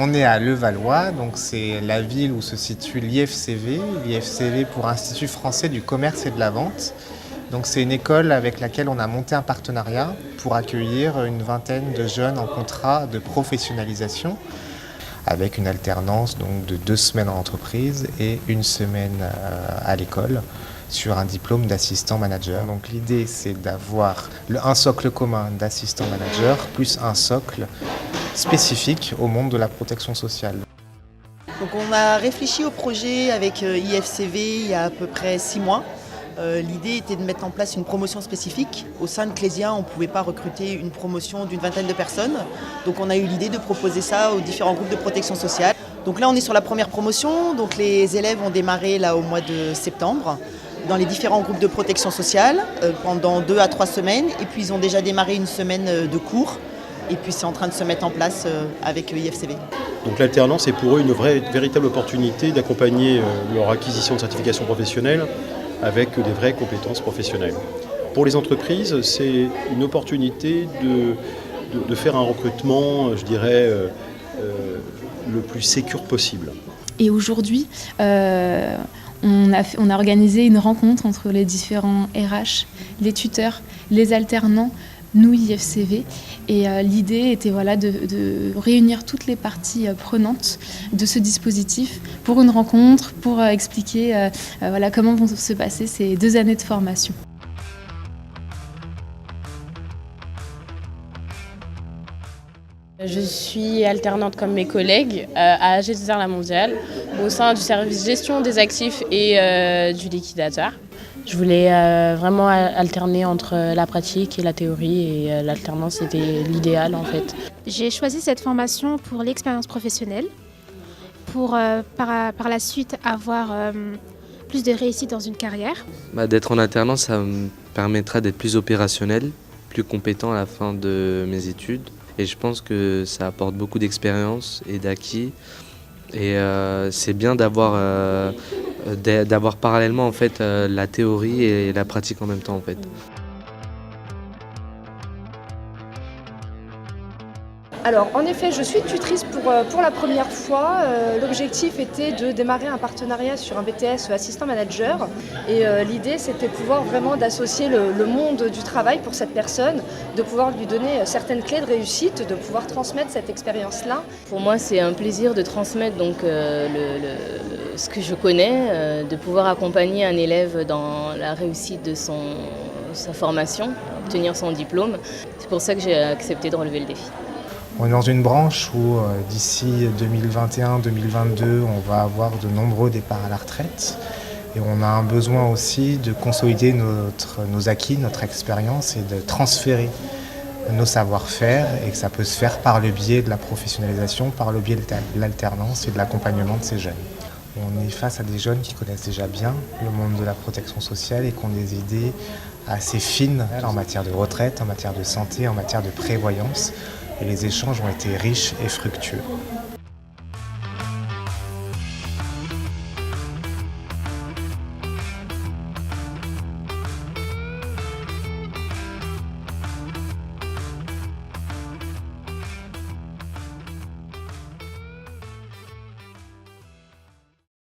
On est à Levallois, donc c'est la ville où se situe l'IFCV pour Institut français du commerce et de la vente. Donc c'est une école avec laquelle on a monté un partenariat pour accueillir une vingtaine de jeunes en contrat de professionnalisation avec une alternance donc de 2 semaines en entreprise et 1 semaine à l'école sur un diplôme d'assistant manager. Donc l'idée c'est d'avoir un socle commun d'assistant manager plus un socle spécifique au monde de la protection sociale. Donc on a réfléchi au projet avec IFCV il y a à peu près 6 mois. L'idée était de mettre en place une promotion spécifique. Au sein de Clésia, on ne pouvait pas recruter une promotion d'une vingtaine de personnes. Donc on a eu l'idée de proposer ça aux différents groupes de protection sociale. Donc là on est sur la première promotion. Donc les élèves ont démarré là au mois de septembre dans les différents groupes de protection sociale pendant 2 à 3 semaines. Et puis ils ont déjà démarré une semaine de cours. Et puis c'est en train de se mettre en place avec IFCV. Donc l'alternance est pour eux une véritable opportunité d'accompagner leur acquisition de certification professionnelle avec des vraies compétences professionnelles. Pour les entreprises, c'est une opportunité de faire un recrutement, je dirais, le plus sécure possible. Et aujourd'hui, on a organisé une rencontre entre les différents RH, les tuteurs, les alternants, nous IFCV, et l'idée était de réunir toutes les parties prenantes de ce dispositif pour une rencontre, pour expliquer comment vont se passer ces 2 années de formation. Je suis alternante comme mes collègues à AG2R La Mondiale au sein du service gestion des actifs et du liquidateur. Je voulais vraiment alterner entre la pratique et la théorie et l'alternance était l'idéal en fait. J'ai choisi cette formation pour l'expérience professionnelle, pour par la suite avoir plus de réussite dans une carrière. D'être en alternance, ça me permettra d'être plus opérationnel, plus compétent à la fin de mes études. Et je pense que ça apporte beaucoup d'expérience et d'acquis. Et c'est bien d'avoir parallèlement en fait, la théorie et la pratique en même temps en fait. Alors en effet, je suis tutrice pour la première fois. L'objectif était de démarrer un partenariat sur un BTS assistant manager et l'idée c'était de pouvoir vraiment d'associer le monde du travail pour cette personne, de pouvoir lui donner certaines clés de réussite, de pouvoir transmettre cette expérience-là. Pour moi c'est un plaisir de transmettre donc, ce que je connais, de pouvoir accompagner un élève dans la réussite de sa formation, obtenir son diplôme. C'est pour ça que j'ai accepté de relever le défi. On est dans une branche où d'ici 2021-2022, on va avoir de nombreux départs à la retraite. Et on a un besoin aussi de consolider nos acquis, notre expérience et de transférer nos savoir-faire. Et que ça peut se faire par le biais de la professionnalisation, par le biais de l'alternance et de l'accompagnement de ces jeunes. On est face à des jeunes qui connaissent déjà bien le monde de la protection sociale et qui ont des idées assez fines en matière de retraite, en matière de santé, en matière de prévoyance. Et les échanges ont été riches et fructueux.